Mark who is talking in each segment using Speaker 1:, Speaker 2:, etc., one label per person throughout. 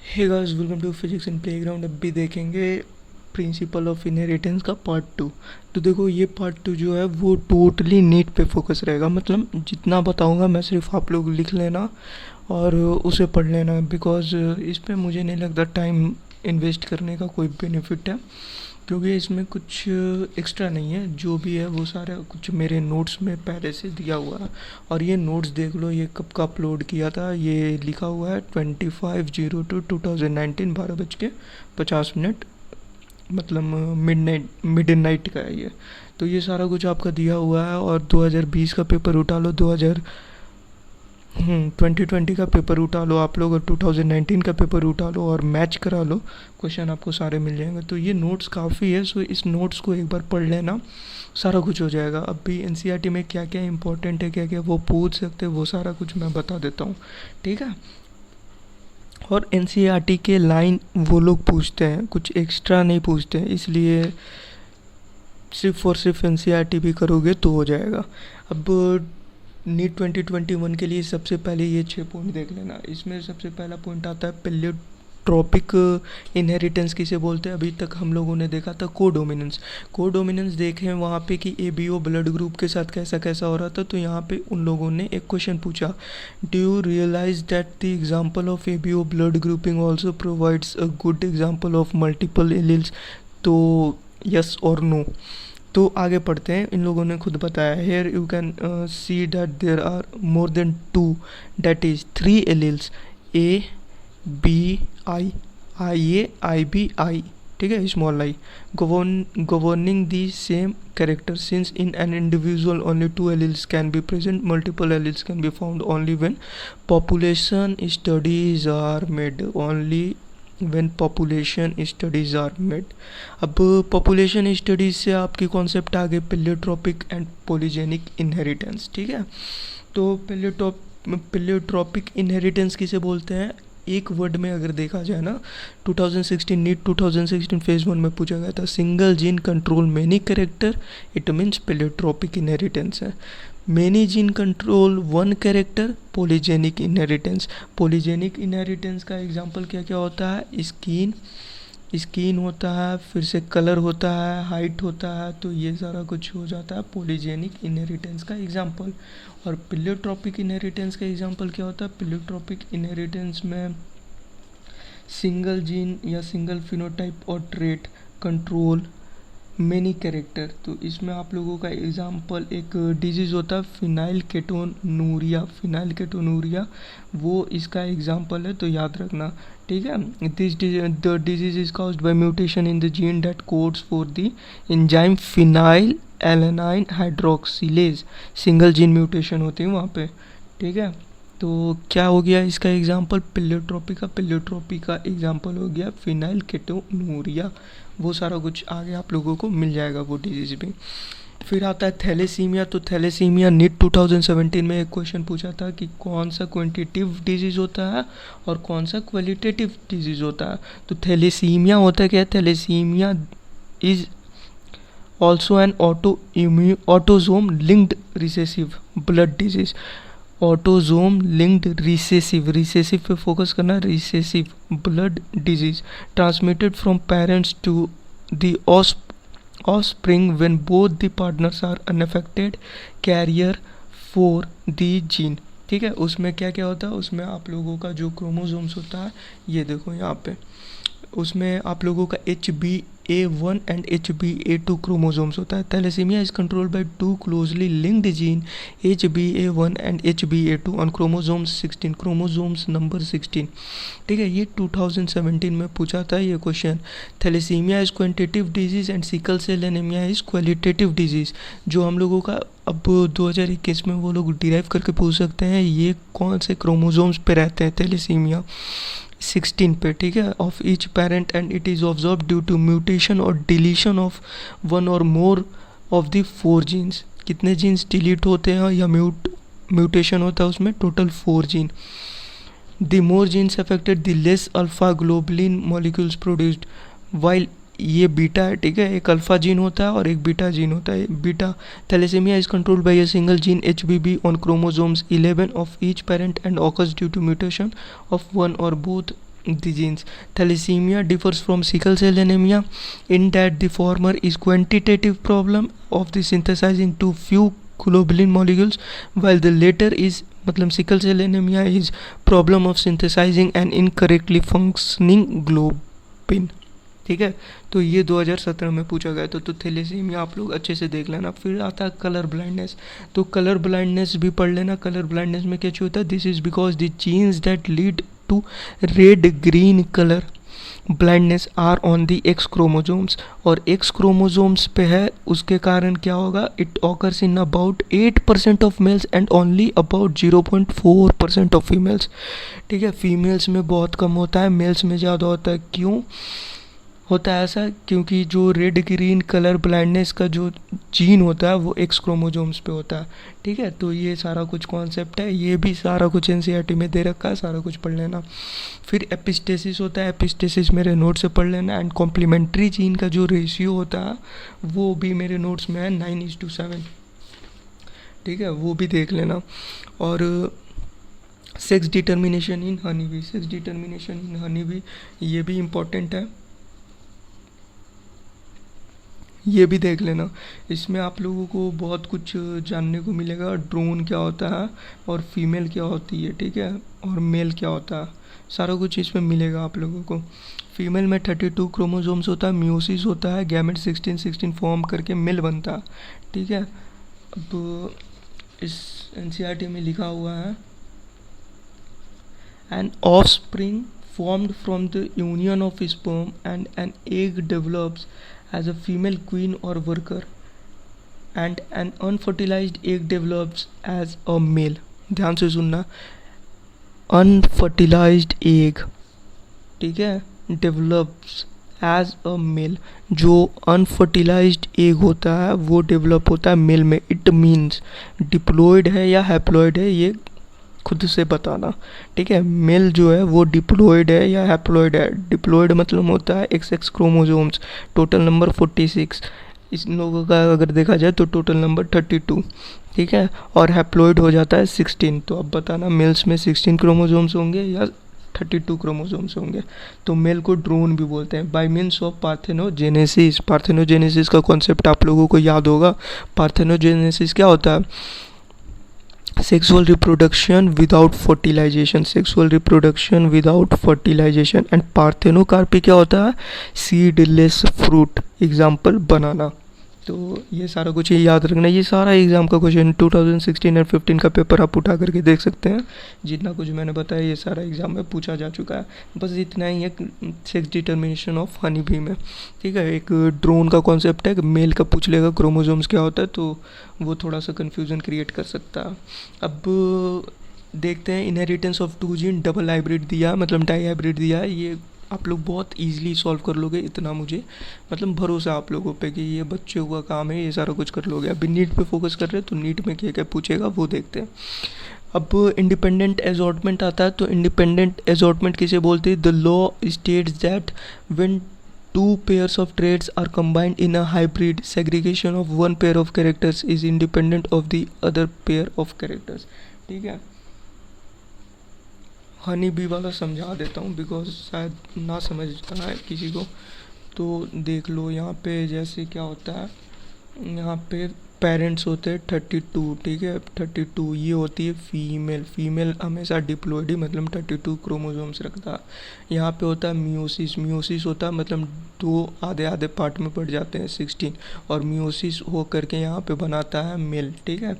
Speaker 1: Hey guys, welcome to physics in playground. अब भी देखेंगे प्रिंसिपल ऑफ इनहेरिटेंस का पार्ट टू। तो देखो, ये पार्ट टू जो है वो टोटली नीट पे फोकस रहेगा। मतलब जितना बताऊंगा मैं सिर्फ आप लोग लिख लेना और उसे पढ़ लेना, बिकॉज इस पे मुझे नहीं लगता टाइम इन्वेस्ट करने का कोई बेनिफिट है, क्योंकि इसमें कुछ एक्स्ट्रा नहीं है। जो भी है वो सारा कुछ मेरे नोट्स में पहले से दिया हुआ है। और ये नोट्स देख लो, ये कब का अपलोड किया था। ये लिखा हुआ है 25/02/2019 12:50। मतलब मिड नाइट का है ये। तो ये सारा कुछ आपका दिया हुआ है। और 2020 का पेपर उठा लो, 2020 का पेपर उठा लो आप लोग, और 2019 का पेपर उठा लो और मैच करा लो, क्वेश्चन आपको सारे मिल जाएंगे। तो ये नोट्स काफ़ी है, सो इस नोट्स को एक बार पढ़ लेना, सारा कुछ हो जाएगा। अब भी एनसीईआरटी में क्या क्या इंपॉर्टेंट है, क्या क्या वो पूछ सकते हैं, वो सारा कुछ मैं बता देता हूँ, ठीक है। और एनसीईआरटी के लाइन वो लोग पूछते हैं, कुछ एक्स्ट्रा नहीं पूछते हैं, इसलिए सिर्फ और सिर्फ एनसीईआरटी भी करोगे तो हो जाएगा। अब नीट 2021 के लिए सबसे पहले ये 6 पॉइंट देख लेना। इसमें सबसे पहला पॉइंट आता है प्लेयोट्रॉपिक इनहेरिटेंस किसे बोलते हैं। अभी तक हम लोगों ने देखा था कोडोमिनेंस। कोडोमिनेंस देखें वहाँ पे कि एबीओ ब्लड ग्रुप के साथ कैसा कैसा हो रहा था। तो यहाँ पे उन लोगों ने एक क्वेश्चन पूछा, do you realize that the example of ABO blood grouping also provides a good example of multiple alleles. तो यस और नो। तो आगे पढ़ते हैं। इन लोगों ने खुद बताया, here you can see that there are more than two, that is 3 alleles, A B I, I A I B I, ठीक है, small I, governing the same character. Since in an individual only 2 alleles can be present, multiple alleles can be found only when population studies are made. Only when population studies are made. अब population studies से आपकी concept आ गई प्लेयोट्रॉपिक and polygenic inheritance, ठीक है। तो प्लेयोट्रॉपिक inheritance किसे बोलते हैं, एक वर्ड में अगर देखा जाए ना, 2016 नीट 2016 फेज 1 में पूछा गया था, single gene control many character, it means pleiotropic inheritance है। Many gene control one character, polygenic inheritance. Polygenic inheritance का एग्जांपल क्या क्या होता है, स्किन होता है, फिर से कलर होता है, हाइट होता है। तो ये सारा कुछ हो जाता है पॉलीजेनिक इनहेरिटेंस का एग्जांपल। और प्लेयोट्रॉपिक इनहेरिटेंस का एग्जांपल क्या होता है, प्लेयोट्रॉपिक इनहेरिटेंस में सिंगल जीन या सिंगल फिनोटाइप और ट्रेट कंट्रोल मेनी कैरेक्टर। तो इसमें आप लोगों का एग्जांपल एक डिजीज़ होता है फिनाइल केटोनूरिया, वो इसका एग्जांपल है, तो याद रखना, ठीक है। The disease is caused by mutation in the gene that codes for the enzyme phenyl alanine hydroxylase. Single gene mutation होती है वहाँ पे, ठीक है। तो क्या हो गया इसका एग्जांपल, प्लेयोट्रॉपी का एग्जांपल हो गया फिनाइल केटोनूरिया। वो सारा कुछ आगे आप लोगों को मिल जाएगा, वो डिजीज़ भी। फिर आता है थैलेसीमिया। तो थैलेसीमिया नीट 2017 में एक क्वेश्चन पूछा था कि कौन सा क्वांटिटेटिव डिजीज़ होता है और कौन सा क्वालिटेटिव डिजीज़ होता है। तो थैलेसीमिया होता है क्या, thalassemia is also an autosome linked recessive blood disease. Autosome linked recessive पे फोकस करना, recessive blood disease transmitted from parents to the offspring when both the partners are unaffected carrier for the gene, ठीक है। उसमें क्या क्या होता है, उसमें आप लोगों का जो क्रोमोसोम्स होता है, ये देखो यहाँ पे, उसमें आप लोगों का HbA1 एंड HbA2 क्रोमोसोम्स होता है। Thalassemia is controlled by 2 closely linked gene HbA1 and HbA2 on chromosomes 16, chromosomes number 16, ठीक है। ये 2017 में पूछा था ये question. Thalassemia is quantitative disease and sickle cell anaemia is qualitative disease. जो हम लोगों का अब 2021 में वो लोग डिराइव करके पूछ सकते हैं ये कौन से क्रोमोसोम्स पे रहते हैं, थैलेसीमिया 16 पे, ठीक है, of each parent, and it is observe due to mutation और डिलीशन ऑफ वन और मोर ऑफ द 4 जीन्स। कितने जीन्स डिलीट होते हैं या म्यूटेशन होता है उसमें, total 4 gene. The more genes affected the less alpha globulin molecules produced, while ये बीटा है, ठीक है, एक अल्फा जीन होता है और एक बीटा जीन होता है। Beta thalassemia is controlled by a single gene HBB on chromosomes 11 of each parent and occurs due to mutation of one और both the genes. Thalassemia differs from sickle cell anemia in that the former is quantitative problem of the synthesizing too few globulin molecules, while the latter is मतलब sickle cell anemia is problem of synthesizing an incorrectly functioning globin. ठीक है, तो ये 2017 में पूछा गया था। तो थैलेसीमिया आप लोग अच्छे से देख लेना। फिर आता है कलर ब्लाइंडनेस। तो कलर ब्लाइंडनेस भी पढ़ लेना। कलर ब्लाइंडनेस में क्या होता है, this is because the genes that lead to red green colour blindness are on the X chromosomes, और एक्स क्रोमोजोम्स पे है, उसके कारण क्या होगा, it occurs in about 8% of males and only about 0.4% of females. ठीक है, फीमेल्स में बहुत कम होता है, मेल्स में ज़्यादा होता है। क्यों होता है ऐसा, क्योंकि जो रेड ग्रीन कलर ब्लाइंडनेस का जो जीन होता है वो एक्स क्रोमोजोम्स पे होता है। ठीक है, तो ये सारा कुछ कॉन्सेप्ट है, ये भी सारा कुछ एनसीईआरटी में दे रखा है, सारा कुछ पढ़ लेना। फिर एपिस्टेसिस होता है, एपिस्टेसिस मेरे नोट से पढ़ लेना। एंड कॉम्प्लीमेंट्री जीन का जो रेशियो होता है वो भी मेरे नोट्स में है 9:7। ठीक है, वो भी देख लेना। और सेक्स डिटर्मिनेशन इन हनी बी, सेक्स डिटर्मिनेशन इन हनी बी ये भी इम्पोर्टेंट है, ये भी देख लेना। इसमें आप लोगों को बहुत कुछ जानने को मिलेगा, ड्रोन क्या होता है और फीमेल क्या होती है, ठीक है, और मेल क्या होता है, सारा कुछ इसमें मिलेगा आप लोगों को। फीमेल में 32 क्रोमोसोम्स होता है, म्यूसिस होता है, गैमेट 16 फॉर्म करके मेल बनता है। ठीक है, अब इस एनसीईआरटी में लिखा हुआ है, an offspring formed from the union of sperm and an egg develops as a female queen or worker, and an unfertilized egg develops as a male। ध्यान से सुनना, unfertilized egg, ठीक है, develops as a male। जो unfertilised egg होता है वो develop होता है मेल में। इट मीन्स डिप्लॉयड है या हैप्लॉयड है, ये खुद से बताना। ठीक है, मेल जो है वो डिप्लॉयड है या हैप्लॉयड है। डिप्लॉयड मतलब होता है XX क्रोमोसोम्स, टोटल नंबर 46। इस लोगों का अगर देखा जाए तो टोटल नंबर 32। ठीक है, और हैप्लॉयड हो जाता है 16। तो अब बताना मेल्स में 16 क्रोमोसोम्स होंगे या 32 क्रोमोसोम्स होंगे। तो मेल को ड्रोन भी बोलते हैं। Bye means of parthenogenesis, parthenogenesis का कॉन्सेप्ट आप लोगों को याद होगा। पार्थेनोजेनेसिस क्या होता है, sexual reproduction without fertilization, sexual reproduction without fertilization। And parthenocarpy क्या होता है, सीडलेस फ्रूट, एग्जाम्पल बनाना। तो ये सारा कुछ ये याद रखना। ये सारा एग्ज़ाम का क्वेश्चन 2016 और 15 का पेपर आप उठा करके देख सकते हैं। जितना कुछ मैंने बताया ये सारा एग्ज़ाम में पूछा जा चुका है। बस इतना ही है sex determination of honey bee में। ठीक है, एक ड्रोन का कॉन्सेप्ट है, मेल का पूछ लेगा क्रोमोसोम्स क्या होता है, तो वो थोड़ा सा कन्फ्यूज़न क्रिएट कर सकता है। अब देखते हैं, inheritance of 2 gene, double hybrid दिया मतलब डाई हाइब्रिड दिया है। ये आप लोग बहुत इजीली सॉल्व कर लोगे, इतना मुझे मतलब भरोसा आप लोगों पे कि ये बच्चों का काम है, ये सारा कुछ कर लोगे। अभी नीट पे फोकस कर रहे हैं, तो नीट में क्या क्या पूछेगा वो देखते हैं। अब इंडिपेंडेंट एजॉर्टमेंट आता है। तो इंडिपेंडेंट एजॉर्टमेंट किसे बोलते हैं, the law states that when 2 pairs of traits are combined in a hybrid, segregation of one pair of characters is independent of the other pair of characters। ठीक है, हनी बी वाला समझा देता हूँ बिकॉज शायद ना समझ आए किसी को। तो देख लो यहाँ पे जैसे क्या होता है, यहाँ पे पेरेंट्स होते हैं 32। ठीक है, 32 ये होती है फीमेल। फीमेल हमेशा डिप्लॉयड ही मतलब 32 क्रोमोसोम्स रखता है। यहाँ पे होता है मियोसिस। मियोसिस होता है मतलब 2 आधे आधे पार्ट में पड़ जाते हैं 16, और मियोसिस हो करके यहाँ पे बनाता है मेल। ठीक है,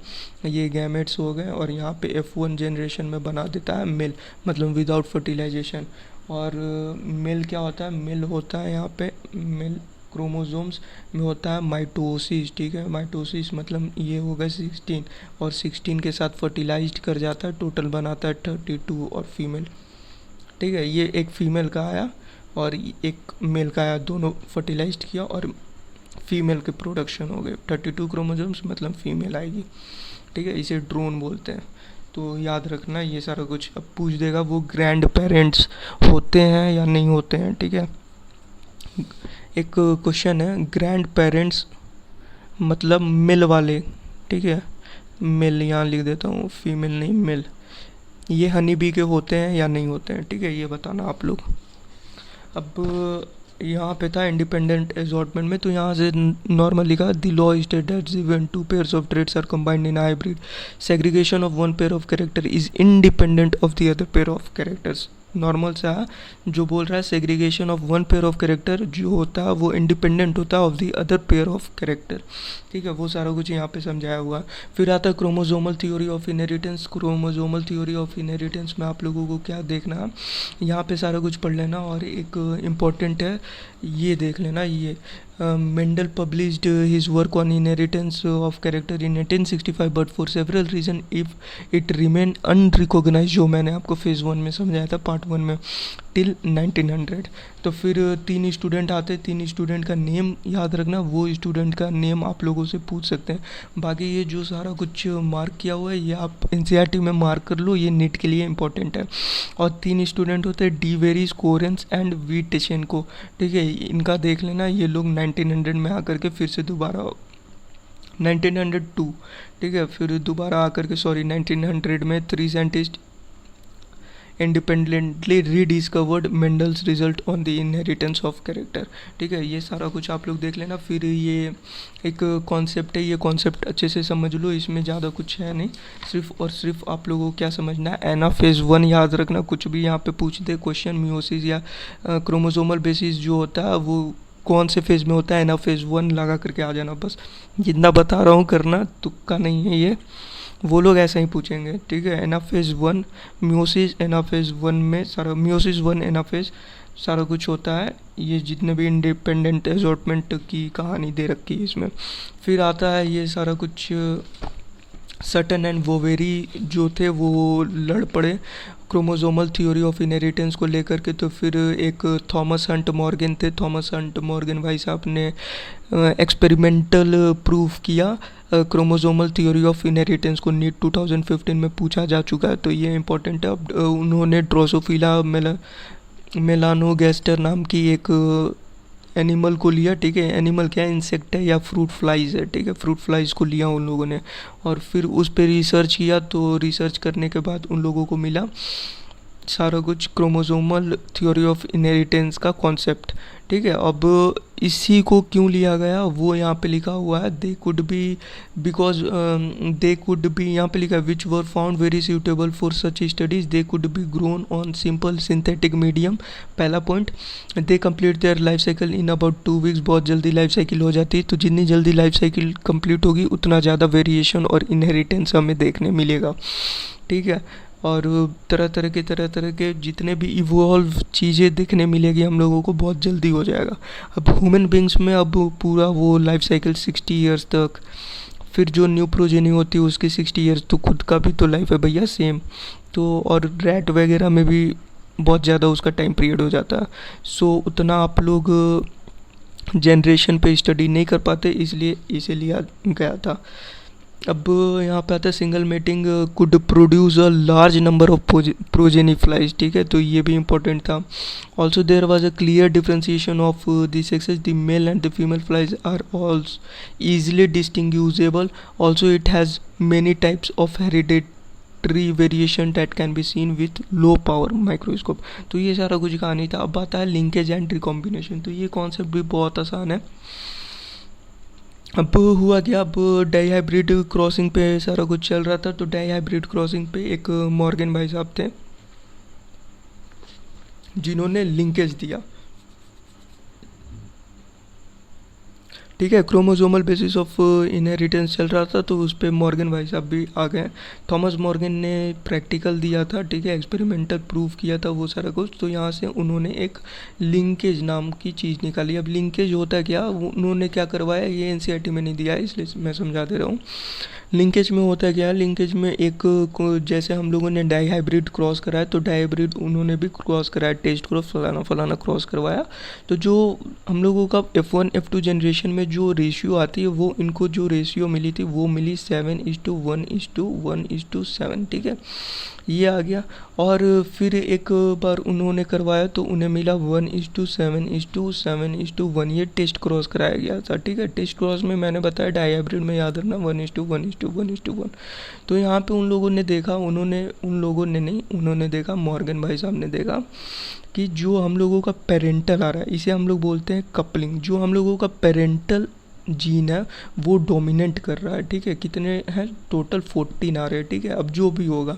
Speaker 1: ये गैमेट्स हो गए, और यहाँ पे F1 जनरेशन में बना देता है मेल मतलब विदाउट फर्टिलाइजेशन। और मेल क्या होता है, मेल होता है यहाँ पे मेल क्रोमोसोम्स में होता है माइटोसिस। ठीक है, माइटोसिस मतलब ये हो गया 16, और 16 के साथ फर्टिलाइज्ड कर जाता है, टोटल बनाता है 32 और फीमेल। ठीक है, ये एक फीमेल का आया और एक मेल का आया, दोनों फर्टिलाइज्ड किया और फीमेल के प्रोडक्शन हो गए। 32 क्रोमोसोम्स मतलब फीमेल आएगी। ठीक है, इसे ड्रोन बोलते हैं। तो याद रखना ये सारा कुछ। अब पूछ देगा वो ग्रैंड पेरेंट्स होते हैं या नहीं होते हैं। ठीक है, एक क्वेश्चन है, ग्रैंड पेरेंट्स मतलब मेल वाले। ठीक है, मेल यहाँ लिख देता हूँ, फीमेल नहीं मेल। ये हनी बी के होते हैं या नहीं होते हैं, ठीक है, ये बताना आप लोग। अब यहाँ पे था इंडिपेंडेंट असॉर्टमेंट में, तो यहाँ से नॉर्मल लिखा the law state that when two pairs of traits are combined in hybrid segregation of one pair of character is independent of the other pair of characters. Normal सा जो बोल रहा है segregation of one pair of character जो होता है वो independent होता है of the other pair of character, ठीक है, वो सारा कुछ यहाँ पे समझाया हुआ है। फिर आता है chromosomal theory of inheritance. Chromosomal theory of inheritance में आप लोगों को क्या देखना है, यहाँ पे सारा कुछ पढ़ लेना, और एक इम्पॉर्टेंट है ये देख लेना, ये Mendel published his work on inheritance of character in 1865 but for several reason if it remain unrecognise, जो मैंने आपको फेज़ 1 में समझाया था पार्ट 1 में, टिल 1900। तो फिर 3 स्टूडेंट आते, 3 स्टूडेंट का नेम याद रखना, वो स्टूडेंट का नेम आप लोगों से पूछ सकते हैं। बाकी ये जो सारा कुछ मार्क किया हुआ है ये आप एनसीईआरटी में मार्क कर लो, ये नीट के लिए इंपॉर्टेंट है। और 3 स्टूडेंट होते हैं डी वेरीज, कोरेंस एंड वी टिशेनको, ठीक है, इनका देख लेना। ये लोग 1900 में आकर के फिर से दोबारा 1902, ठीक है, फिर दोबारा आकर के 1900 में 3 scientist independently rediscovered Mendel's result on the inheritance of character, ठीक है, ये सारा कुछ आप लोग देख लेना। फिर ये एक कॉन्सेप्ट है, ये कॉन्सेप्ट अच्छे से समझ लो, इसमें ज़्यादा कुछ है नहीं, सिर्फ और सिर्फ आप लोगों को क्या समझना है, एनाफेज 1 याद रखना। कुछ भी यहाँ पे पूछ दे क्वेश्चन, मियोसिस या क्रोमोसोमल बेसिस जो होता है वो कौन से फेज़ में होता है, एनाफेज 1 लगा करके आ जाना बस। जितना बता रहा हूँ करना, तुक्का नहीं है ये, वो लोग ऐसा ही पूछेंगे, ठीक है। एनाफेज 1 मियोसिस, एनाफेज 1 में सारा मियोसिस 1 एनाफेज सारा कुछ होता है, ये जितने भी इंडिपेंडेंट असॉर्टमेंट की कहानी दे रखी है इसमें। फिर आता है ये सारा कुछ सटन एंड वोवेरी जो थे वो लड़ पड़े क्रोमोजोमल थ्योरी ऑफ इनहेरिटेंस को लेकर के। तो फिर एक थॉमस हंट मॉर्गन थे, थॉमस हंट मॉर्गन भाई साहब ने एक्सपेरिमेंटल प्रूफ किया क्रोमोजोमल थ्योरी ऑफ इनहेरिटेंस को। नीट 2015 में पूछा जा चुका है, तो ये इंपॉर्टेंट है। अब उन्होंने ड्रोसोफिला मेलानोगैस्टर नाम की एक एनिमल को लिया, ठीक है, एनिमल क्या है, इंसेक्ट है या फ्रूट फ्लाइज है, ठीक है, फ्रूट फ्लाइज को लिया उन लोगों ने और फिर उस पर रिसर्च किया। तो रिसर्च करने के बाद उन लोगों को मिला सारा कुछ क्रोमोसोमल थ्योरी ऑफ इनहेरिटेंस का कॉन्सेप्ट, ठीक है। अब इसी को क्यों लिया गया वो यहाँ पे लिखा हुआ है, they could be because they could be, यहाँ पे लिखा है which were found very suitable for such studies, they could be grown on simple synthetic medium. पहला point, they complete their life cycle in about 2 weeks, बहुत जल्दी life cycle हो जाती है। तो जितनी जल्दी लाइफ साइकिल कंप्लीट होगी उतना ज़्यादा वेरिएशन और इनहेरिटेंस हमें देखने मिलेगा, ठीक है। और तरह तरह के जितने भी इवॉल्व चीज़ें देखने मिलेगी हम लोगों को बहुत जल्दी हो जाएगा। अब ह्यूमन बींग्स में अब पूरा वो लाइफ साइकिल 60 ईयर्स तक, फिर जो न्यू प्रोजेनी होती है उसकी 60 ईयर्स, तो खुद का भी तो लाइफ है भैया सेम। तो और रैट वगैरह में भी बहुत ज़्यादा उसका टाइम पीरियड हो जाता है। सो उतना आप लोग जनरेशन पे स्टडी नहीं कर पाते, इसलिए इसे लिया गया था। अब यहाँ पे आता है single mating could produce a large number of progeny flies, ठीक है, तो ये भी इंपॉर्टेंट था। Also there was a clear differentiation of the sexes, the male and the female flies are also easily distinguishable, also it has many types of hereditary variation that can be seen with low power microscope. तो ये सारा कुछ कहानी था। अब आता है linkage and recombination, तो ये कॉन्सेप्ट भी बहुत आसान है। अब हुआ क्या, अब डाई हाइब्रिड क्रॉसिंग पे सारा कुछ चल रहा था। तो डाई हाइब्रिड क्रॉसिंग पे एक मॉर्गन भाई साहब थे जिन्होंने लिंकेज दिया, ठीक है। क्रोमोसोमल बेसिस ऑफ इनहेरिटेंस चल रहा था, तो उस पर मॉर्गन भाई साहब भी आ गए। थॉमस मॉर्गन ने प्रैक्टिकल दिया था, ठीक है, एक्सपेरिमेंटल प्रूफ किया था वो सारा कुछ। तो यहाँ से उन्होंने एक लिंकेज नाम की चीज़ निकाली। अब लिंकेज होता क्या, उन्होंने क्या करवाया, ये एनसीईआरटी में नहीं दिया है इसलिए मैं समझा दे रहा हूँ। लिंकेज में होता क्या है, लिंकेज में एक जैसे हम लोगों ने डाई हाइब्रिड क्रॉस कराया, तो डाई हाइब्रिड उन्होंने भी क्रॉस कराया, टेस्ट क्रॉस फलाना फलाना क्रॉस करवाया। तो जो हम लोगों का F1 F2 जनरेशन में जो रेशियो आती है वो इनको जो रेशियो मिली थी वो मिली 7:1:1:1:7, ठीक है, ये आ गया। और फिर एक बार उन्होंने करवाया तो उन्हें मिला 1:7:7:1, ये टेस्ट क्रॉस कराया गया था, ठीक है। टेस्ट क्रॉस में मैंने बताया डाई हाइब्रिड में याद रखना 1:1:1:1। तो यहाँ पे उन लोगों ने देखा, उन्होंने देखा, मॉर्गन भाई साहब ने देखा कि जो हम लोगों का पेरेंटल आ रहा है, इसे हम लोग बोलते हैं कपलिंग, जो हम लोगों का पेरेंटल जीन है वो डोमिनेंट कर रहा है, ठीक है। कितने हैं टोटल? 14 आ रहे हैं, ठीक है। अब जो भी होगा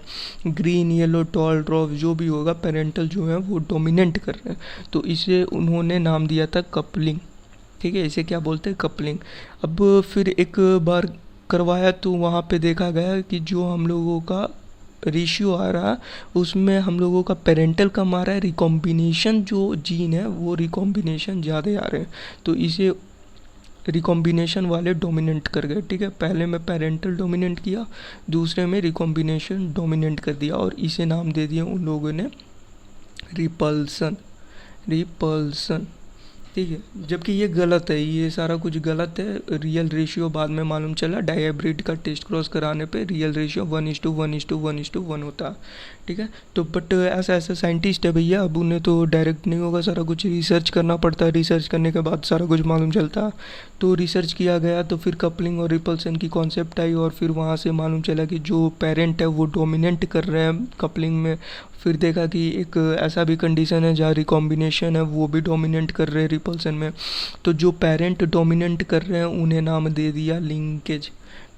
Speaker 1: ग्रीन, येलो, टॉल, ड्रॉप, जो भी होगा पेरेंटल जो है वो डोमिनेंट कर रहे हैं, तो इसे उन्होंने नाम दिया था कपलिंग, ठीक है। इसे क्या बोलते हैं? कपलिंग। अब फिर एक बार करवाया तो वहाँ पे देखा गया कि जो हम लोगों का रेशियो आ रहा है उसमें हम लोगों का पेरेंटल कम आ रहा है, रिकॉम्बिनेशन जो जीन है वो रिकॉम्बिनेशन ज़्यादा आ रहे हैं, तो इसे रिकॉम्बिनेशन वाले डोमिनेंट कर गए, ठीक है। पहले में पेरेंटल डोमिनेंट किया, दूसरे में रिकॉम्बिनेशन डोमिनेंट कर दिया, और इसे नाम दे दिया उन लोगों ने रिपल्सन, ठीक है। जबकि ये गलत है, ये सारा कुछ गलत है। रियल रेशियो बाद में मालूम चला, डाई हाइब्रिड का टेस्ट क्रॉस कराने पे रियल रेशियो 1:1:1:1 होता है, ठीक है। तो बट ऐसा साइंटिस्ट है भैया, अब उन्हें तो डायरेक्ट नहीं होगा, सारा कुछ रिसर्च करना पड़ता है, रिसर्च करने के बाद सारा कुछ मालूम चलता है। तो रिसर्च किया गया तो फिर कपलिंग और रिपल्सन की कॉन्सेप्ट आई, और फिर वहाँ से मालूम चला कि जो पेरेंट है वो डोमिनेंट कर रहे हैं कपलिंग में। फिर देखा कि एक ऐसा भी कंडीशन है जहाँ रिकॉम्बिनेशन है वो भी डोमिनेंट कर रहे हैं रिपल्सन में, तो जो पेरेंट डोमिनेंट कर रहे हैं उन्हें नाम दे दिया लिंकेज,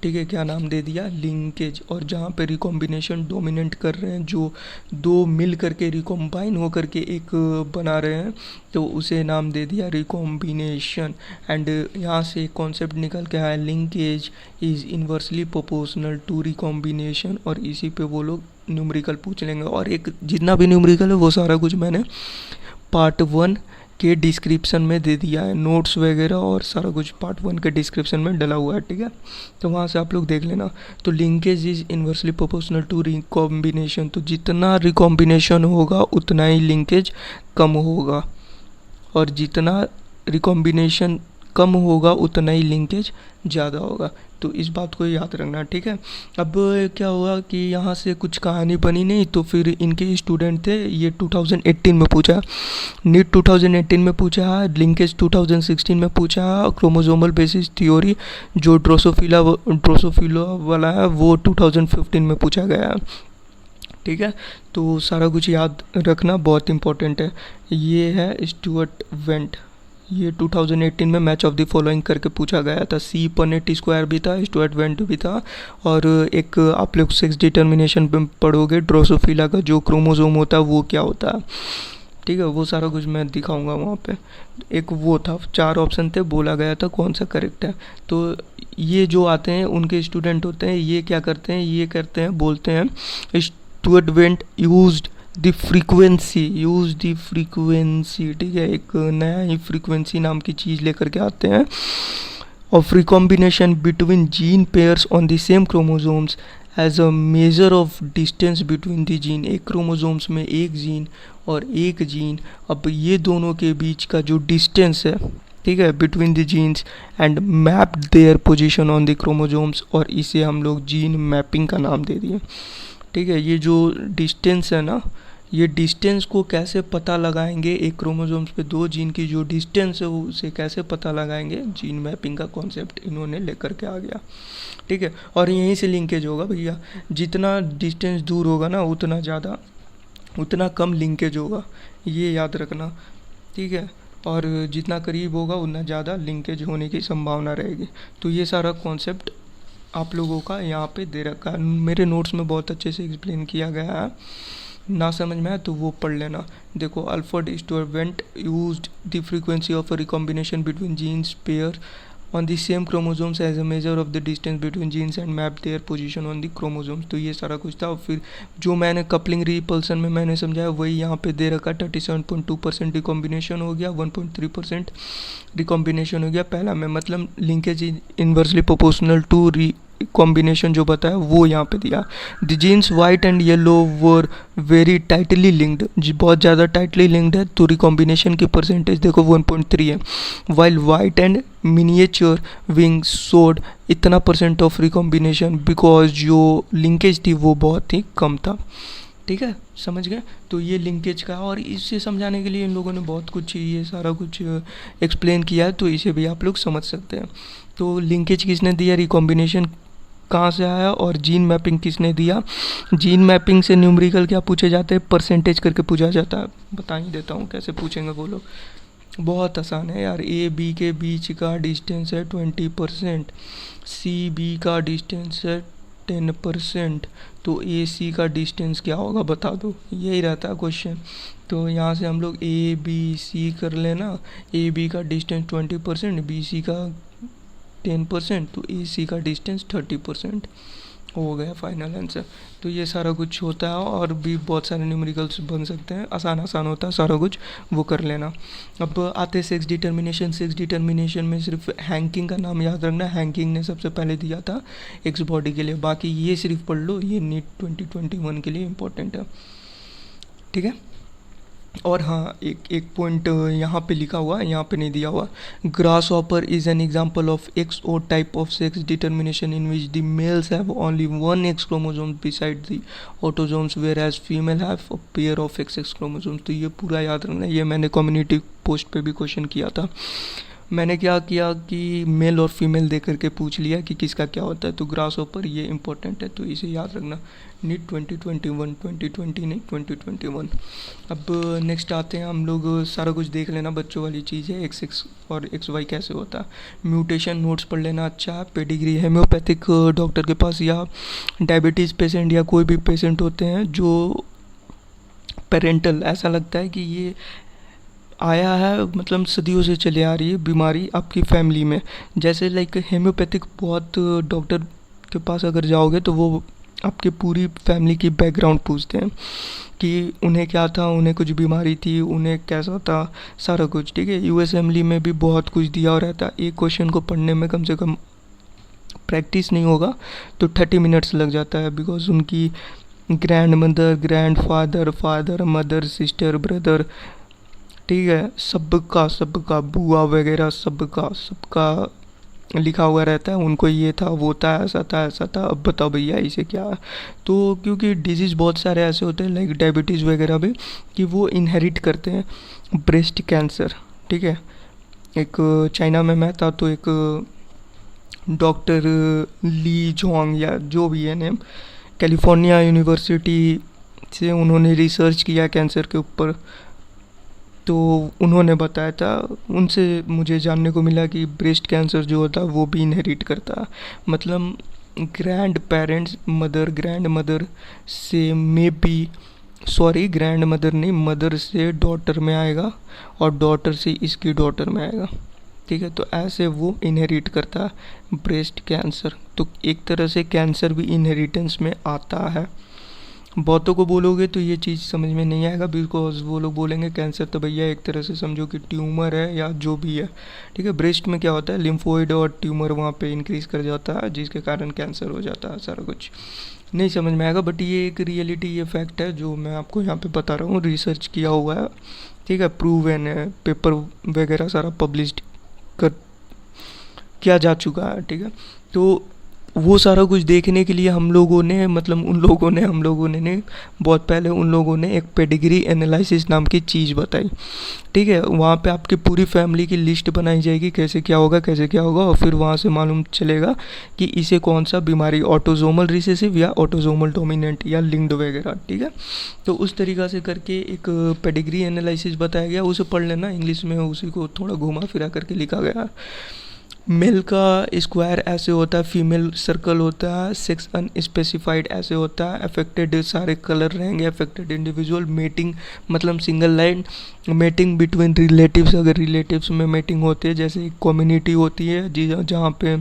Speaker 1: ठीक है। क्या नाम दे दिया? लिंकेज। और जहाँ पे रिकॉम्बिनेशन डोमिनेंट कर रहे हैं, जो दो मिल करके रिकॉम्बाइन हो करके एक बना रहे हैं, तो उसे नाम दे दिया रिकॉम्बिनेशन। एंड यहाँ से एक कॉन्सेप्ट निकल के आया, linkage is inversely proportional to recombination, और इसी पे वो लोग न्यूमेरिकल पूछ लेंगे। और एक जितना भी न्यूमेरिकल है वो सारा कुछ मैंने पार्ट 1 के डिस्क्रिप्शन में दे दिया है, नोट्स वगैरह और सारा कुछ पार्ट 1 के डिस्क्रिप्शन में डला हुआ है, ठीक है। तो वहाँ से आप लोग देख लेना। तो linkage is inversely proportional to recombination, तो जितना रिकॉम्बिनेशन होगा उतना ही लिंकेज कम होगा, और जितना रिकॉम्बिनेशन कम होगा उतना ही लिंकेज ज़्यादा होगा, तो इस बात को याद रखना, ठीक है। अब क्या हुआ कि यहाँ से कुछ कहानी बनी नहीं, तो फिर इनके स्टूडेंट थे, ये 2018 में पूछा, नीट 2018 में पूछा, लिंकेज 2016 में पूछा, क्रोमोसोमल बेसिस थ्योरी जो ड्रोसोफिला वाला है वो 2015 में पूछा गया है, ठीक है। तो सारा कुछ याद रखना बहुत इंपॉर्टेंट है। ये है स्टुअर्ट वेंट, ये 2018 में मैच ऑफ द फॉलोइंग करके पूछा गया था। C180 भी था, स्टुअर्ट वेंट भी था, और एक आप लोग सेक्स डिटर्मिनेशन पे पढ़ोगे ड्रोसोफिला का जो क्रोमोसोम होता है वो क्या होता है, ठीक है। वो सारा कुछ मैं दिखाऊंगा वहाँ पे। एक वो था, 4 ऑप्शन थे, बोला गया था कौन सा करेक्ट है। तो ये जो आते हैं उनके स्टूडेंट होते हैं, ये क्या करते हैं, ये करते हैं, बोलते हैं Stuart went used the frequency, ठीक है। एक नया ही फ्रीक्वेंसी नाम की चीज़ लेकर के आते हैं, of recombination between gene pairs on the same chromosomes as a measure of distance between the gene. एक क्रोमोसोम्स में एक जीन और एक जीन, अब ये दोनों के बीच का जो डिस्टेंस है, ठीक है, between the genes, and map their position on the chromosomes, और इसे हम लोग जीन मैपिंग का नाम दे दिए, ठीक है। ये जो डिस्टेंस है ना, ये डिस्टेंस को कैसे पता लगाएंगे, एक क्रोमोसोम्स पे 2 जीन की जो डिस्टेंस है वो उसे कैसे पता लगाएंगे, जीन मैपिंग का कॉन्सेप्ट इन्होंने लेकर के आ गया, ठीक है। और यहीं से लिंकेज होगा भैया, जितना डिस्टेंस दूर होगा ना उतना कम लिंकेज होगा, ये याद रखना, ठीक है। और जितना करीब होगा उतना ज़्यादा लिंकेज होने की संभावना रहेगी। तो ये सारा कॉन्सेप्ट आप लोगों का यहाँ पे दे रखा है, मेरे नोट्स में बहुत अच्छे से एक्सप्लेन किया गया है, ना समझ में आए तो वो पढ़ लेना। देखो, Alfred Sturtevant used the frequency of a recombination between genes pair on the same chromosomes as a measure of the distance between genes and map their position on the chromosomes. तो ये सारा कुछ था। और फिर जो मैंने coupling repulsion में मैंने समझाया वही यहाँ पे दे रखा, 37.2% रिकॉम्बिनेशन हो गया, 1.3% रिकॉम्बिनेशन हो गया पहला में, मतलब linkage is inversely proportional to combination जो बताया वो यहाँ पे दिया। The genes white and yellow were very tightly linked, बहुत ज़्यादा टाइटली लिंक्ड है, तो रिकॉम्बिनेशन की परसेंटेज देखो 1.3 है। While white and miniature wing सोड इतना % ऑफ रिकॉम्बिनेशन, बिकॉज जो लिंकेज थी वो बहुत ही कम था। ठीक है, समझ गए। तो ये लिंकेज का, और इसे समझाने के लिए इन लोगों ने बहुत कुछ ये सारा कुछ एक्सप्लेन किया है, तो इसे भी आप लोग समझ सकते हैं। तो लिंकेज किसने दिया, रिकॉम्बिनेशन कहाँ से आया, और जीन मैपिंग किसने दिया। जीन मैपिंग से न्यूमेरिकल क्या पूछे जाते हैं, परसेंटेज करके पूछा जाता है। बता ही देता हूँ कैसे पूछेंगे वो लोग, बहुत आसान है यार। ए बी के बीच का डिस्टेंस है 20%, सी बी का डिस्टेंस है 10%, तो ए सी का डिस्टेंस क्या होगा बता दो, यही रहता है क्वेश्चन। तो यहाँ से हम लोग ए बी सी कर लेना, ए बी का डिस्टेंस 20%, बी सी का 10%, तो ए सी का डिस्टेंस 30% हो गया फाइनल आंसर। तो ये सारा कुछ होता है, और भी बहुत सारे न्यूमेरिकल्स बन सकते हैं, आसान आसान होता है सारा कुछ, वो कर लेना। अब आते हैं सेक्स डिटर्मिनेशन। सेक्स डिटर्मिनेशन में सिर्फ हैंकिंग का नाम याद रखना, हैंकिंग ने सबसे पहले दिया था एक्स बॉडी के लिए, बाकी ये सिर्फ पढ़ लो, ये नीट 2021 के लिए इम्पोर्टेंट है। ठीक है, और हाँ एक पॉइंट यहाँ पे लिखा हुआ है, यहाँ पे नहीं दिया हुआ। Grasshopper is an example of X O type of sex determination in which the males have only one X chromosome beside the autosomes, whereas female have a pair of X chromosomes. तो ये पूरा याद रखना, ये मैंने community post पे भी question किया था। मैंने क्या किया कि मेल और फीमेल दे करके पूछ लिया कि किसका क्या होता है, तो ग्रास हॉपर ये इंपॉर्टेंट है, तो इसे याद रखना। नीट 2021, 2020 नहीं 2021। अब नेक्स्ट आते हैं हम लोग, सारा कुछ देख लेना, बच्चों वाली चीज़ है, एक्स और एक्स वाई कैसे होता है। म्यूटेशन नोट्स पढ़ लेना, अच्छा है। पेडिग्री हेम्योपैथिक डॉक्टर के पास, या डायबिटीज़ पेशेंट या कोई भी पेशेंट होते हैं जो पेरेंटल, ऐसा लगता है कि ये आया है, मतलब सदियों से चले आ रही है बीमारी आपकी फैमिली में। जैसे लाइक हेम्योपैथिक, बहुत डॉक्टर के पास अगर जाओगे तो वो आपके पूरी फैमिली की बैकग्राउंड पूछते हैं कि उन्हें क्या था, उन्हें कुछ बीमारी थी, उन्हें कैसा था, सारा कुछ। ठीक है, यूएसएमएलई में भी बहुत कुछ दिया हुआ रहता है। एक क्वेश्चन को पढ़ने में कम से कम प्रैक्टिस नहीं होगा तो 30 मिनट्स लग जाता है, बिकॉज उनकी grand mother, grand father, father mother, sister, brother, ठीक है, सबका बुआ वगैरह सबका लिखा हुआ रहता है। उनको ये था, वो था, ऐसा था, ऐसा था, अब बताओ भैया इसे क्या है। तो क्योंकि डिजीज़ बहुत सारे ऐसे होते हैं लाइक डायबिटीज़ वगैरह भी, कि वो इनहेरिट करते हैं। ब्रेस्ट कैंसर, ठीक है, एक चाइना में मैं था तो एक डॉक्टर ली जोंग या जो भी है नेम, कैलिफोर्निया यूनिवर्सिटी से उन्होंने रिसर्च किया कैंसर के ऊपर, तो उन्होंने बताया था, उनसे मुझे जानने को मिला कि ब्रेस्ट कैंसर जो होता है वो भी इनहेरिट करता है। मतलब grand parents, mother, grand mother से ग्रैंड मदर नहीं, मदर से डॉटर में आएगा और डॉटर से इसकी डॉटर में आएगा। ठीक है, तो ऐसे वो इनहेरिट करता है ब्रेस्ट कैंसर। तो एक तरह से कैंसर भी इनहेरिटेंस में आता है। बहुतों को बोलोगे तो ये चीज़ समझ में नहीं आएगा, बिकॉज वो लोग बोलेंगे कैंसर तो भैया एक तरह से समझो कि ट्यूमर है या जो भी है। ठीक है, ब्रेस्ट में क्या होता है, लिम्फोइड और ट्यूमर वहाँ पे इंक्रीज़ कर जाता है, जिसके कारण कैंसर हो जाता है। सारा कुछ नहीं समझ में आएगा, बट ये एक रियलिटी, ये फैक्ट है जो मैं आपको यहाँ पे बता रहा हूँ, रिसर्च किया हुआ है। ठीक है, प्रूवन है, पेपर वगैरह सारा पब्लिश कर किया जा चुका है। ठीक है, तो वो सारा कुछ देखने के लिए हम लोगों ने बहुत पहले उन लोगों ने एक पेडिग्री एनालिसिस नाम की चीज़ बताई। ठीक है, वहाँ पे आपकी पूरी फैमिली की लिस्ट बनाई जाएगी, कैसे क्या होगा, और फिर वहाँ से मालूम चलेगा कि इसे कौन सा बीमारी, ऑटोसोमल रिसेसिव या ऑटोसोमल डोमिनेंट या लिंक्ड वगैरह। ठीक है, तो उस तरीक़ा से करके एक पेडिग्री एनालिसिस बताया गया, उसे पढ़ लेना, इंग्लिश में उसी को थोड़ा घुमा फिरा करके लिखा गया। मेल का स्क्वायर ऐसे होता है, फीमेल सर्कल होता है, सेक्स अनस्पेसिफाइड ऐसे होता है, अफेक्टेड सारे कलर रहेंगे, अफेक्टेड इंडिविजुअल, मेटिंग मतलब single line, mating between relatives, अगर रिलेटिव्स में मेटिंग होती है, जैसे एक कम्युनिटी होती है जहाँ पे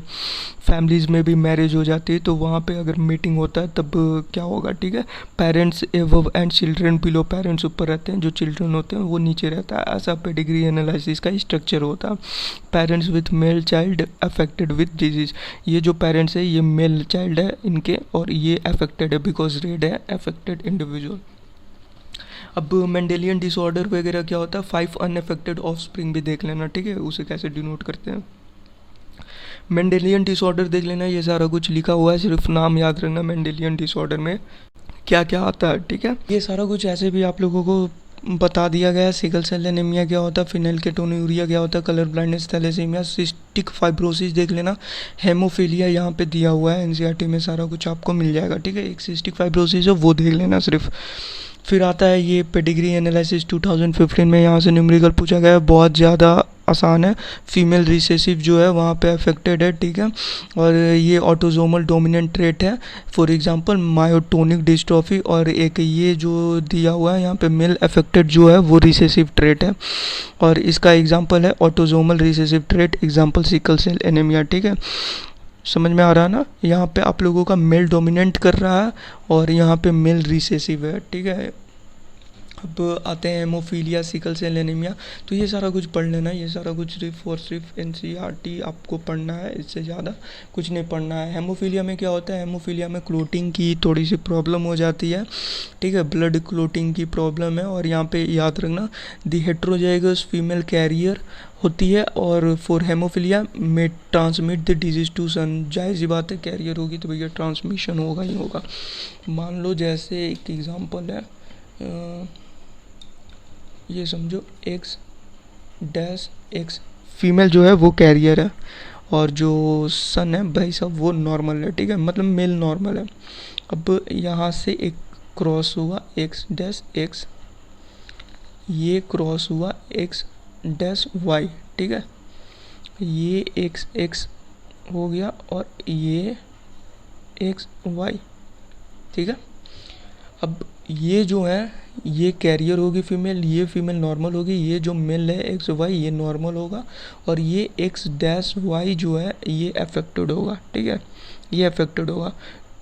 Speaker 1: फैमिलीज़ में भी मैरिज हो जाती है, तो वहाँ पे अगर मीटिंग होता है तब क्या होगा। ठीक है, parents एवव and children below, parents ऊपर रहते हैं, जो चिल्ड्रन होते हैं वो नीचे रहता है। ऐसा पेडिग्री एनालिसिस का स्ट्रक्चर होता है। Parents with male child child affected with disease. ये जो पेरेंट्स है ये मेल चाइल्ड है इनके, और ये अफेक्टेड है बिकॉज रेड है अफेक्टेड इंडिविजुअल। अब मेंडेलियन डिसऑर्डर वगैरह क्या होता है, 5 अनअफेक्टेड ऑफस्प्रिंग भी देख लेना, ठीक है, उसे कैसे डिनोट करते हैं। मेंडेलियन डिसऑर्डर देख लेना, ये सारा कुछ लिखा हुआ है, सिर्फ नाम याद रखना मेंडेलियन डिसऑर्डर में क्या क्या आता है, ठीक है। ये सारा कुछ ऐसे भी आप लोगों को बता दिया गया है। सिकल सेल एनीमिया क्या होता है, फिनाइलकेटोन्यूरिया क्या होता है, colour blindness, thalassemia, cystic fibrosis देख लेना, हेमोफीलिया यहाँ पे दिया हुआ है, एनसीईआरटी में सारा कुछ आपको मिल जाएगा, ठीक है। एक सिस्टिक फाइब्रोसिस है वो देख लेना सिर्फ। फिर आता है ये पेडिग्री एनालिसिस 2015 में, यहाँ से न्यूमेरिकल पूछा गया है, बहुत ज़्यादा आसान है। फीमेल रिसेसिव जो है वहाँ पे अफेक्टेड है, ठीक है, और ये ऑटोजोमल डोमिनेंट ट्रेट है, फॉर एग्जांपल मायोटोनिक डिस्ट्रॉफी। और एक ये जो दिया हुआ है यहाँ पे मेल अफेक्टेड जो है वो रिसेसिव ट्रेट है, और इसका एग्जांपल है autosomal recessive trait, example sickle cell anaemia, ठीक है। समझ में आ रहा है ना, यहाँ पे आप लोगों का मेल डोमिनेंट कर रहा है और यहाँ पे मेल रिसेसिव है, ठीक है। अब आते हैं हेमोफीलिया, सिकल सेल एनीमिया, तो ये सारा कुछ पढ़ लेना, ये सारा कुछ सिर्फ और सिर्फ एनसीईआरटी आपको पढ़ना है, इससे ज़्यादा कुछ नहीं पढ़ना है। हेमोफीलिया में क्या होता है, हेमोफीलिया में क्लोटिंग की थोड़ी सी प्रॉब्लम हो जाती है, ठीक है, ब्लड क्लोटिंग की प्रॉब्लम है। और यहाँ पे याद रखना द हेट्रोजाइगस फीमेल कैरियर होती है, और फॉर हेमोफीलिया में ट्रांसमिट द डिजीज टू सन। जाहिर सी बात है कैरियर होगी तो भैया ट्रांसमिशन होगा ही होगा। मान लो जैसे एक एग्जांपल है, ये समझो एक्स डैश एक्स, फीमेल जो है वो कैरियर है और जो सन है भाई साहब वो नॉर्मल है, ठीक है, मतलब मेल नॉर्मल है। अब यहाँ से एक क्रॉस हुआ एक्स डैश एक्स, ये क्रॉस हुआ एक्स डैश वाई, ठीक है, ये एक्स एक्स हो गया और ये एक्स वाई, ठीक है। अब ये जो है ये कैरियर होगी फीमेल, ये फीमेल नॉर्मल होगी, ये जो मेल है एक्स वाई ये नॉर्मल होगा, और ये एक्स डैश वाई जो है ये अफेक्टेड होगा, ठीक है, ये अफेक्टेड होगा।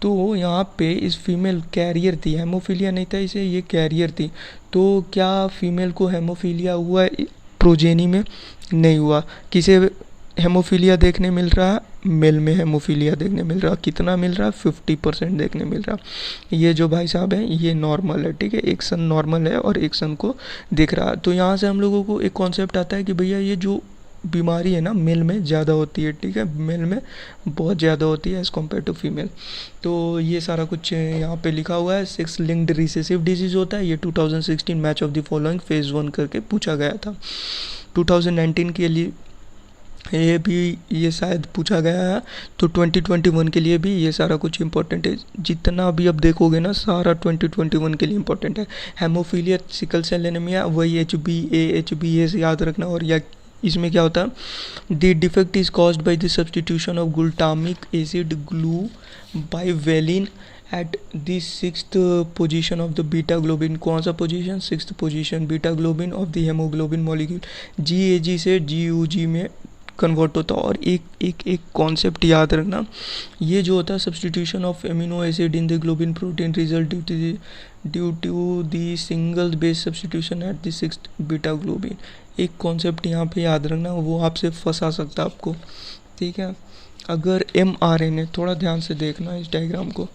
Speaker 1: तो यहाँ पे इस फीमेल कैरियर थी, हेमोफीलिया नहीं था इसे, ये कैरियर थी, तो क्या फीमेल को हेमोफीलिया हुआ प्रोजेनी में? नहीं हुआ। किसे हेमोफीलिया देखने मिल रहा है? मेल में हेमोफीलिया देखने मिल रहा है। कितना मिल रहा है? 50% देखने मिल रहा है। ये जो भाई साहब है ये नॉर्मल है, ठीक है, एक सन नॉर्मल है और एक सन को दिख रहा है। तो यहाँ से हम लोगों को एक कॉन्सेप्ट आता है कि भैया ये जो बीमारी है ना मेल में ज़्यादा होती है, ठीक है, मेल में बहुत ज़्यादा होती है एज़ कम्पेयर टू फीमेल। तो ये सारा कुछ यहाँ पे लिखा हुआ है। 6 लिंक्ड रिसेसिव डिजीज़ होता है, ये 2016 match of the following phase 1 करके पूछा गया था। 2019 के लिए ये भी ये शायद पूछा गया है, तो 2021 के लिए भी ये सारा कुछ इंपॉर्टेंट है। जितना भी अब देखोगे ना सारा 2021 के लिए इंपॉर्टेंट है। हेमोफीलिया, सिकल सेल एनीमिया, वही HbA से याद रखना। और या इसमें क्या होता है, the defect is caused by the substitution of glutamic acid glu by valine at the 6th position of the beta globin. कौन सा position? 6th position, beta globin of the haemoglobin molecule GAG से GUG में convert होता है। और एक concept याद रखना, ये जो होता है substitution of amino acid in the globin protein result due to the single base substitution at the 6th beta globin. एक कॉन्सेप्ट यहाँ पे याद रखना, वो आपसे फंसा सकता है आपको, ठीक है। अगर mRNA, थोड़ा ध्यान से देखना इस डायग्राम को,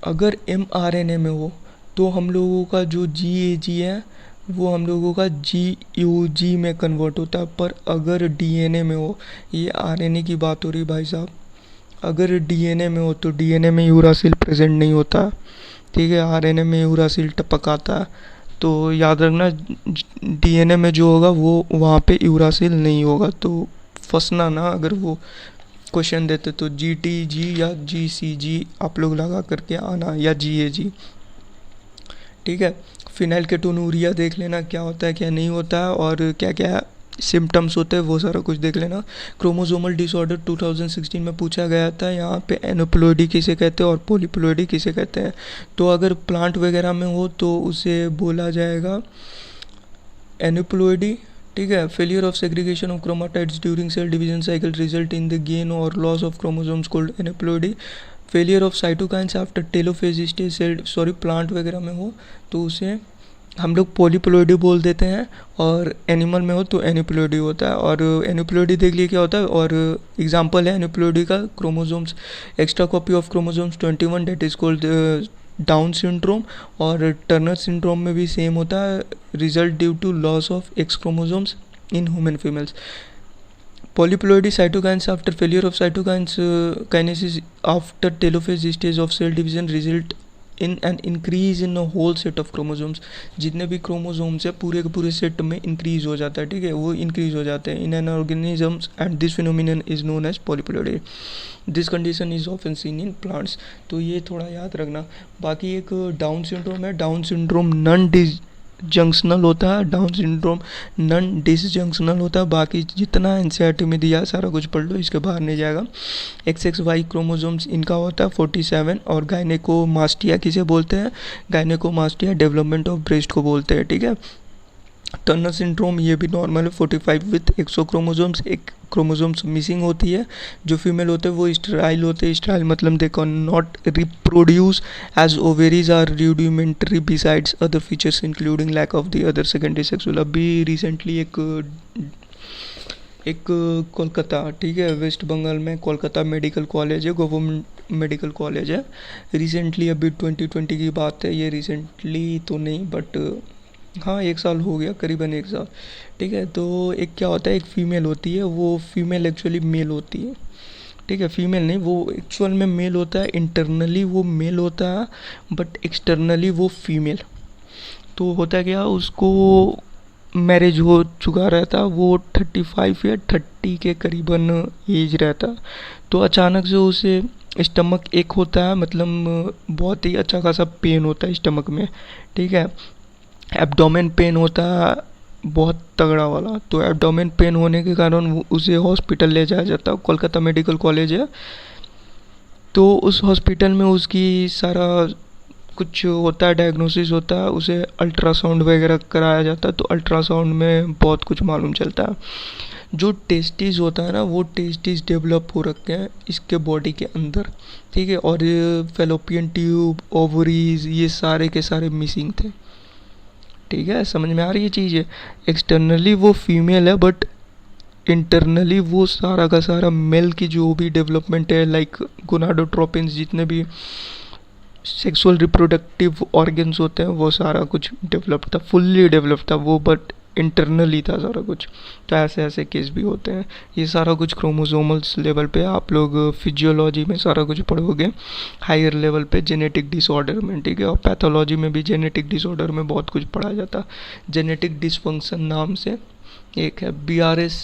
Speaker 1: अगर mRNA में हो तो हम लोगों का जो GAG है वो हम लोगों का GUG में कन्वर्ट होता है। पर अगर DNA में हो, ये RNA की बात हो रही भाई साहब, अगर DNA में हो तो DNA में यूरासिल प्रेजेंट नहीं होता, ठीक है, RNA में यूरासिल टपक आता है। तो याद रखना DNA में जो होगा वो वहाँ पे यूरासिल नहीं होगा, तो फंसना ना अगर वो क्वेश्चन देते तो GTG या GCG आप लोग लगा करके आना, या GAG, ठीक है। फिनाइलकेटोन्यूरिया देख लेना क्या होता है क्या नहीं होता है और क्या क्या सिम्टम्स होते हैं वो सारा कुछ देख लेना। क्रोमोसोमल डिसऑर्डर 2016 में पूछा गया था, यहाँ पे एनोप्लॉइडी किसे कहते हैं और पॉलीप्लॉइडी किसे कहते हैं। तो अगर प्लांट वगैरह में हो तो उसे बोला जाएगा एनोप्लॉइडी, ठीक है। Failure of segregation of chromatids during cell division cycle result in the gain और loss of chromosomes called aneuploidy. Failure of cytokinesis after telophase stage cell, plant वगैरह में हो तो उसे हम लोग पॉलीप्लोइडी बोल देते हैं, और एनिमल में हो तो एनिप्लोइडी होता है। और एनिप्लोइडी देख लिए क्या होता है, और एग्जांपल है एनिप्लोइडी का, chromosomes extra copy of chromosomes 21 that is called Down syndrome. और टर्नर सिंड्रोम में भी सेम होता है, result due to loss of X chromosomes in human females. Polyploidy cytokines after failure of cytokines kinesis after telophase stage of cell division result in an increase in a whole set of chromosomes। जितने भी chromosomes है पूरे के पूरे set में increase हो जाता है, ठीक है, वो इंक्रीज हो जाते हैं in an organisms, and this phenomenon is known as polyploidy. This condition is often seen in plants. तो ये थोड़ा याद रखना। बाकी एक डाउन सिंड्रोम है, डाउन सिंड्रोम नॉन जंक्शनल होता है, डाउन सिंड्रोम नॉन डिसजंक्शनल होता है। बाकी जितना एनसीईआरटी में दिया है सारा कुछ पढ़ लो, इसके बाहर नहीं जाएगा। XXY क्रोमोसोम्स इनका होता है 47। और गायनेकोमास्टिया किसे बोलते हैं, गायनेकोमास्टिया डेवलपमेंट ऑफ ब्रेस्ट को बोलते हैं, ठीक है। टर्नर सिंड्रोम ये भी नॉर्मल है 45 विथ 100 क्रोमोसोम्स, एक क्रोमोसोम्स मिसिंग होती है। जो फीमेल होते हैं वो स्टेराइल होते हैं, स्टेराइल मतलब they can not reproduce as ovaries are rudimentary besides other features including lack of the other secondary sexual. अभी रिसेंटली एक कोलकाता, ठीक है, वेस्ट बंगाल में कोलकाता मेडिकल कॉलेज है, गवर्नमेंट मेडिकल कॉलेज है। रिसेंटली अभी 2020 की बात है, ये रिसेंटली तो नहीं बट हाँ 1 साल हो गया, करीबन 1 साल, ठीक है। तो एक क्या होता है, एक फ़ीमेल होती है, वो फीमेल एक्चुअली मेल होती है, ठीक है, फीमेल नहीं, वो एक्चुअल में मेल होता है, इंटरनली वो मेल होता है बट एक्सटर्नली वो फीमेल। तो होता है क्या, उसको मैरिज हो चुका रहता, वो 35 या 30 के करीबन एज रहता। तो अचानक से उसे स्टमक एक होता है, मतलब बहुत ही अच्छा खासा पेन होता है स्टमक में, ठीक है। एब्डोमेन पेन होता है बहुत तगड़ा वाला। तो एब्डोमेन पेन होने के कारण उसे हॉस्पिटल ले जाया जाता है, कोलकाता मेडिकल कॉलेज है। तो उस हॉस्पिटल में उसकी सारा कुछ होता है, डायग्नोसिस होता है, उसे अल्ट्रासाउंड वगैरह कराया जाता है। तो अल्ट्रासाउंड में बहुत कुछ मालूम चलता है। जो टेस्टिस होता है ना, वो टेस्टिस डेवलप हो रखे हैं इसके बॉडी के अंदर, ठीक है। और फेलोपियन ट्यूब, ओवरीज, ये सारे के सारे मिसिंग थे, ठीक है। समझ में आ रही है चीज़ है। एक्सटर्नली वो फीमेल है बट इंटरनली वो सारा का सारा मेल की जो भी डेवलपमेंट है, लाइक गोनाडोट्रोपिन्स, जितने भी सेक्सुअल रिप्रोडक्टिव ऑर्गन्स होते हैं, वो सारा कुछ डेवलप्ड था, फुल्ली डेवलप्ड था वो, बट इंटरनली था सारा कुछ। तो ऐसे ऐसे केस भी होते हैं। ये सारा कुछ क्रोमोसोमल्स लेवल पे आप लोग फिजियोलॉजी में सारा कुछ पढ़ोगे, हायर लेवल पे जेनेटिक डिसऑर्डर में, ठीक है। और पैथोलॉजी में भी जेनेटिक डिसऑर्डर में बहुत कुछ पढ़ा जाता। जेनेटिक डिसफंक्शन नाम से एक है, BRS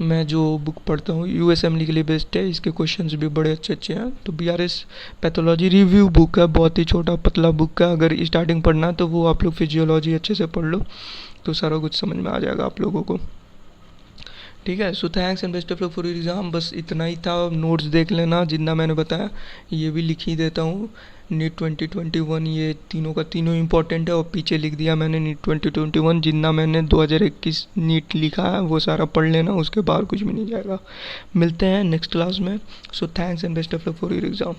Speaker 1: मैं जो बुक पढ़ता हूँ USMLE के लिए बेस्ट है, इसके क्वेश्चंस भी बड़े अच्छे अच्छे हैं। तो BRS पैथोलॉजी रिव्यू बुक है, बहुत ही छोटा पतला बुक है। अगर स्टार्टिंग पढ़ना है तो वो आप लोग फिजियोलॉजी अच्छे से पढ़ लो, तो सारा कुछ समझ में आ जाएगा आप लोगों को, ठीक है। So thanks and best of luck for your exam. बस इतना ही था, नोट्स देख लेना जितना मैंने बताया, ये भी लिख ही देता हूँ। नीट 2021 ये तीनों का तीनों इंपॉर्टेंट है, और पीछे लिख दिया मैंने नीट 2021, जितना मैंने 2021 नीट लिखा है वो सारा पढ़ लेना, उसके बाहर कुछ भी नहीं जाएगा। मिलते हैं नेक्स्ट क्लास में। So thanks and best of luck for your exam.